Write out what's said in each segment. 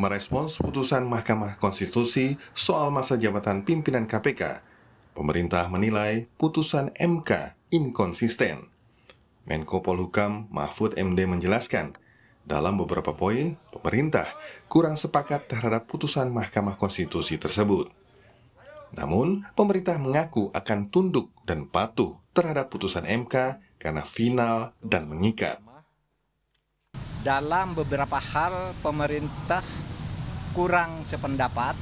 Merespons putusan Mahkamah Konstitusi soal masa jabatan pimpinan KPK, pemerintah menilai putusan MK inkonsisten. Menko Polhukam Mahfud MD menjelaskan, dalam beberapa poin, pemerintah kurang sepakat terhadap putusan Mahkamah Konstitusi tersebut. Namun, pemerintah mengaku akan tunduk dan patuh terhadap putusan MK karena final dan mengikat. Dalam beberapa hal pemerintah kurang sependapat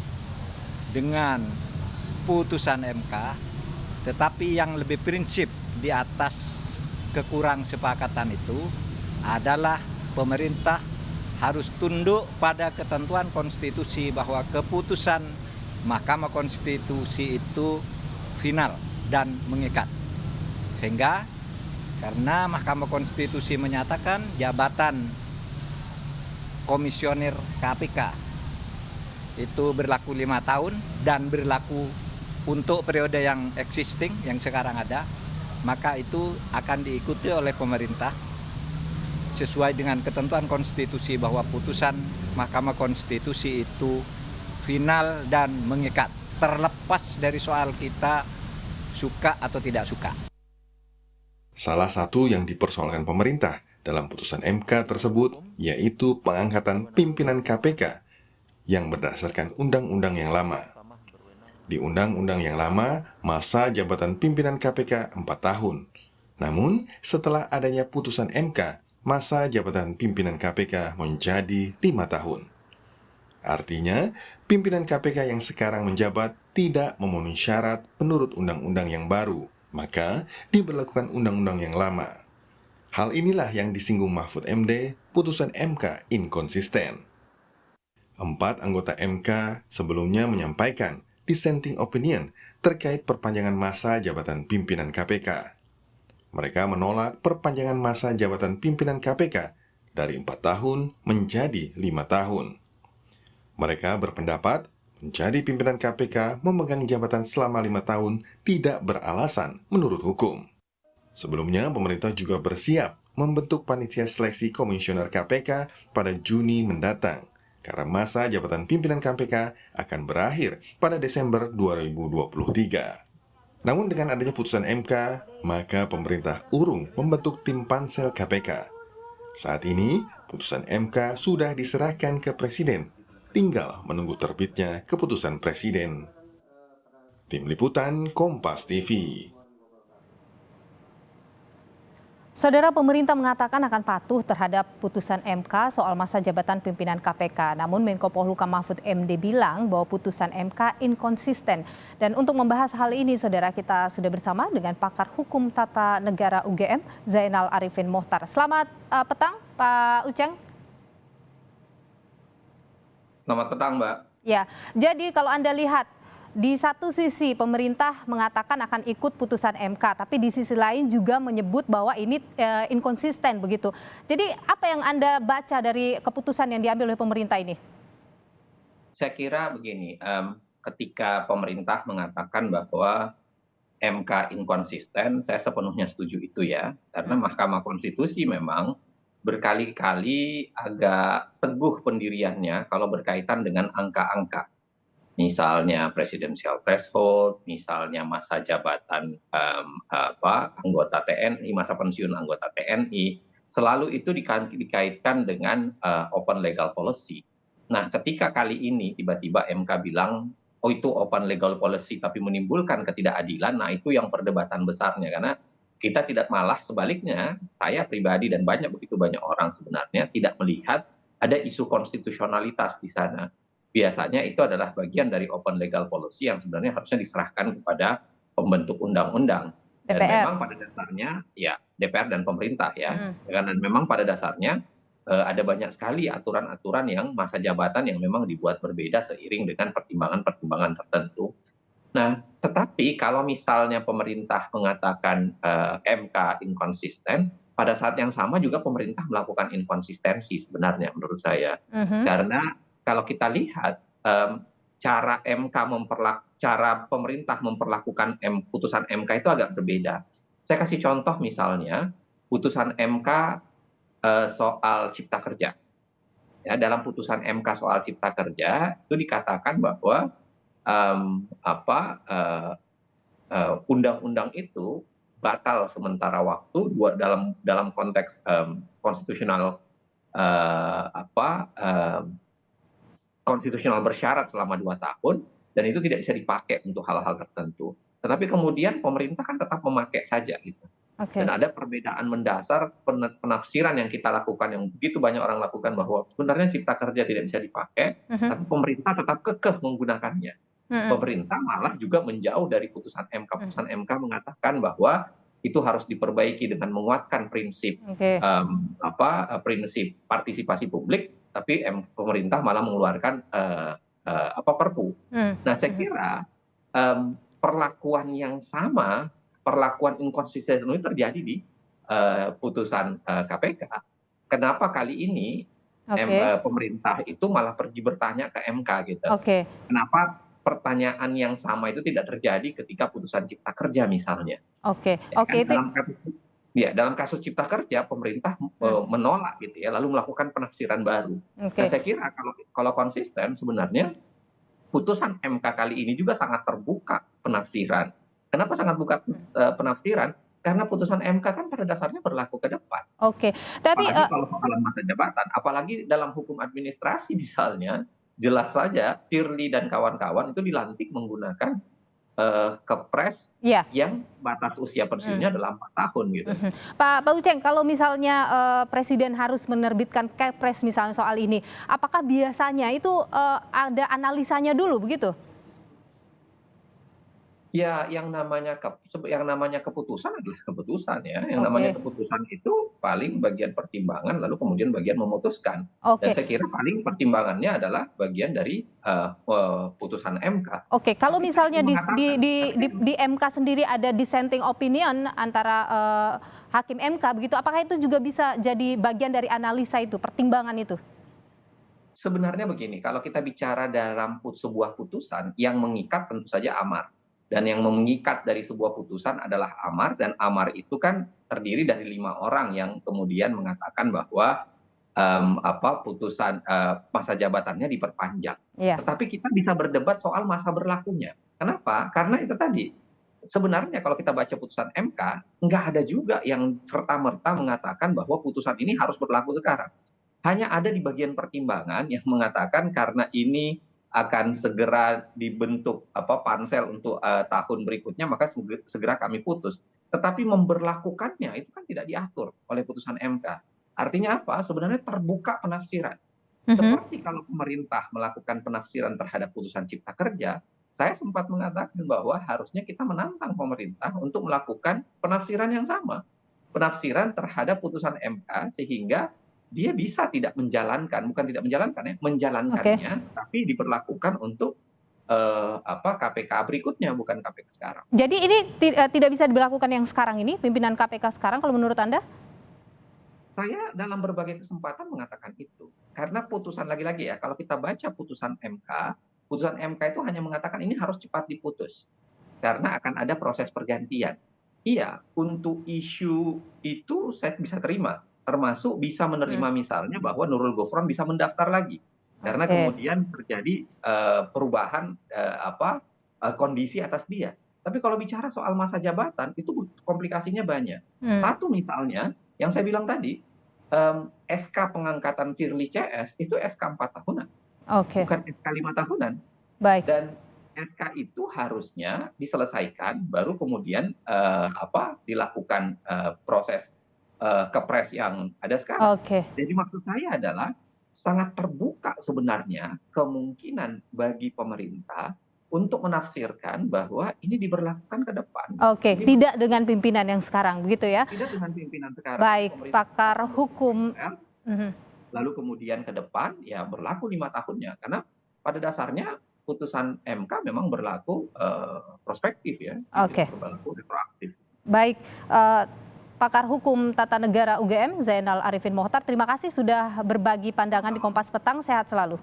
dengan putusan MK, tetapi yang lebih prinsip di atas kekurang sepakatan itu adalah pemerintah harus tunduk pada ketentuan konstitusi bahwa keputusan Mahkamah Konstitusi itu final dan mengikat. Sehingga karena Mahkamah Konstitusi menyatakan jabatan komisioner KPK itu berlaku 5 tahun dan berlaku untuk periode yang existing, yang sekarang ada, maka itu akan diikuti oleh pemerintah sesuai dengan ketentuan konstitusi bahwa putusan Mahkamah Konstitusi itu final dan mengikat, terlepas dari soal kita suka atau tidak suka. Salah satu yang dipersoalkan pemerintah dalam putusan MK tersebut yaitu pengangkatan pimpinan KPK yang berdasarkan undang-undang yang lama. Di undang-undang yang lama, masa jabatan pimpinan KPK 4 tahun. Namun, setelah adanya putusan MK, masa jabatan pimpinan KPK menjadi 5 tahun. Artinya, pimpinan KPK yang sekarang menjabat tidak memenuhi syarat menurut undang-undang yang baru, maka diberlakukan undang-undang yang lama. Hal inilah yang disinggung Mahfud MD, putusan MK inkonsisten. 4 anggota MK sebelumnya menyampaikan dissenting opinion terkait perpanjangan masa jabatan pimpinan KPK. Mereka menolak perpanjangan masa jabatan pimpinan KPK dari 4 tahun menjadi 5 tahun. Mereka berpendapat menjadi pimpinan KPK memegang jabatan selama 5 tahun tidak beralasan menurut hukum. Sebelumnya, pemerintah juga bersiap membentuk panitia seleksi komisioner KPK pada Juni mendatang, karena masa jabatan pimpinan KPK akan berakhir pada Desember 2023. Namun dengan adanya putusan MK, maka pemerintah urung membentuk tim pansel KPK. Saat ini, putusan MK sudah diserahkan ke Presiden, tinggal menunggu terbitnya keputusan Presiden. Tim Liputan Kompas TV. Saudara, pemerintah mengatakan akan patuh terhadap putusan MK soal masa jabatan pimpinan KPK. Namun Menko Polhukam Mahfud MD bilang bahwa putusan MK inkonsisten. Dan untuk membahas hal ini, saudara, kita sudah bersama dengan pakar hukum tata negara UGM, Zainal Arifin Mohtar. Selamat petang, Pak Uceng. Selamat petang, Mbak. Ya, jadi kalau Anda lihat, di satu sisi pemerintah mengatakan akan ikut putusan MK, tapi di sisi lain juga menyebut bahwa ini inkonsisten begitu. Jadi apa yang Anda baca dari keputusan yang diambil oleh pemerintah ini? Saya kira begini, ketika pemerintah mengatakan bahwa MK inkonsisten, saya sepenuhnya setuju itu ya. Karena Mahkamah Konstitusi memang berkali-kali agak teguh pendiriannya kalau berkaitan dengan angka-angka. Misalnya presidensial threshold, misalnya masa jabatan anggota TNI, masa pensiun anggota TNI, selalu itu dikaitkan dengan open legal policy. Nah, ketika kali ini tiba-tiba MK bilang, oh itu open legal policy tapi menimbulkan ketidakadilan, nah itu yang perdebatan besarnya. Karena kita tidak, malah sebaliknya, saya pribadi dan begitu banyak orang sebenarnya tidak melihat ada isu konstitusionalitas di sana. Biasanya itu adalah bagian dari open legal policy yang sebenarnya harusnya diserahkan kepada pembentuk undang-undang. Dan memang pada dasarnya ya DPR dan pemerintah ya. Dan memang pada dasarnya ada banyak sekali aturan-aturan yang masa jabatan yang memang dibuat berbeda seiring dengan pertimbangan-pertimbangan tertentu. Nah, tetapi kalau misalnya pemerintah mengatakan MK inkonsisten, pada saat yang sama juga pemerintah melakukan inkonsistensi sebenarnya menurut saya. Karena kalau kita lihat cara pemerintah memperlakukan putusan MK itu agak berbeda. Saya kasih contoh, misalnya putusan MK soal cipta kerja. ya dalam putusan MK soal Cipta Kerja itu dikatakan bahwa undang-undang itu batal sementara waktu dalam konteks konstitusional konstitusional bersyarat selama 2 tahun, dan itu tidak bisa dipakai untuk hal-hal tertentu. Tetapi kemudian pemerintah kan tetap memakai saja gitu. Oke. Dan ada perbedaan mendasar penafsiran yang kita lakukan, yang begitu banyak orang lakukan, bahwa sebenarnya Cipta Kerja tidak bisa dipakai, tapi pemerintah tetap kekeh menggunakannya. Pemerintah malah juga menjauh dari putusan MK. Putusan MK mengatakan bahwa itu harus diperbaiki dengan menguatkan prinsip prinsip partisipasi publik, tapi pemerintah malah mengeluarkan Perpu. Nah, saya kira perlakuan yang sama, perlakuan inkonsisten itu terjadi di putusan KPK. Kenapa kali ini pemerintah itu malah pergi bertanya ke MK gitu? Kenapa pertanyaan yang sama itu tidak terjadi ketika putusan Cipta Kerja misalnya? Dalam kasus Cipta Kerja pemerintah menolak gitu ya, lalu melakukan penafsiran baru. Nah, saya kira kalau konsisten sebenarnya putusan MK kali ini juga sangat terbuka penafsiran. Kenapa sangat buka penafsiran? Karena putusan MK kan pada dasarnya berlaku ke depan. Tapi apalagi kalau soal masa jabatan, apalagi dalam hukum administrasi misalnya, jelas saja Firly dan kawan-kawan itu dilantik menggunakan kepres yang batas usia pensiunnya adalah 4 tahun gitu. Pak Uceng, kalau misalnya Presiden harus menerbitkan kepres misalnya soal ini, apakah biasanya itu ada analisanya dulu begitu? Ya, yang namanya keputusan adalah keputusan ya. Yang namanya keputusan itu paling bagian pertimbangan, lalu kemudian bagian memutuskan. Dan saya kira paling pertimbangannya adalah bagian dari putusan MK. Kalau misalnya di MK sendiri ada dissenting opinion antara hakim MK begitu, apakah itu juga bisa jadi bagian dari analisa itu, pertimbangan itu? Sebenarnya begini, kalau kita bicara dalam sebuah putusan yang mengikat tentu saja amar. Dan yang mengikat dari sebuah putusan adalah amar, dan amar itu kan terdiri dari 5 orang yang kemudian mengatakan bahwa putusan masa jabatannya diperpanjang. Tetapi kita bisa berdebat soal masa berlakunya. Kenapa? Karena itu tadi, sebenarnya kalau kita baca putusan MK, nggak ada juga yang serta-merta mengatakan bahwa putusan ini harus berlaku sekarang. Hanya ada di bagian pertimbangan yang mengatakan karena ini akan segera dibentuk pansel untuk tahun berikutnya, maka segera kami putus. Tetapi memberlakukannya itu kan tidak diatur oleh putusan MK. Artinya apa? Sebenarnya terbuka penafsiran. Seperti kalau pemerintah melakukan penafsiran terhadap putusan Cipta Kerja, saya sempat mengatakan bahwa harusnya kita menantang pemerintah untuk melakukan penafsiran yang sama. Penafsiran terhadap putusan MK sehingga dia bisa menjalankannya, tapi diberlakukan untuk KPK berikutnya, bukan KPK sekarang. Jadi ini tidak bisa diberlakukan yang sekarang ini, pimpinan KPK sekarang kalau menurut Anda? Saya dalam berbagai kesempatan mengatakan itu. Karena putusan, lagi-lagi ya, kalau kita baca putusan MK itu hanya mengatakan ini harus cepat diputus. Karena akan ada proses pergantian. Iya, untuk isu itu saya bisa terima. Termasuk bisa menerima misalnya bahwa Nurul Gufron bisa mendaftar lagi karena kemudian terjadi perubahan kondisi atas dia. Tapi kalau bicara soal masa jabatan itu komplikasinya banyak. Satu misalnya yang saya bilang tadi, SK pengangkatan Firly CS itu SK 4 tahunan, bukan SK 5 tahunan. Dan SK itu harusnya diselesaikan baru kemudian dilakukan proses kepres yang ada sekarang. Jadi maksud saya adalah sangat terbuka sebenarnya kemungkinan bagi pemerintah untuk menafsirkan bahwa ini diberlakukan ke depan. Tidak dengan pimpinan yang sekarang, begitu ya? Tidak dengan pimpinan sekarang. Baik, pakar hukum. Lalu kemudian ke depan ya berlaku 5 tahunnya, karena pada dasarnya putusan MK memang berlaku prospektif ya, berlaku retroaktif. Baik. Pakar Hukum Tata Negara UGM, Zainal Arifin Mohtar, terima kasih sudah berbagi pandangan di Kompas Petang. Sehat selalu.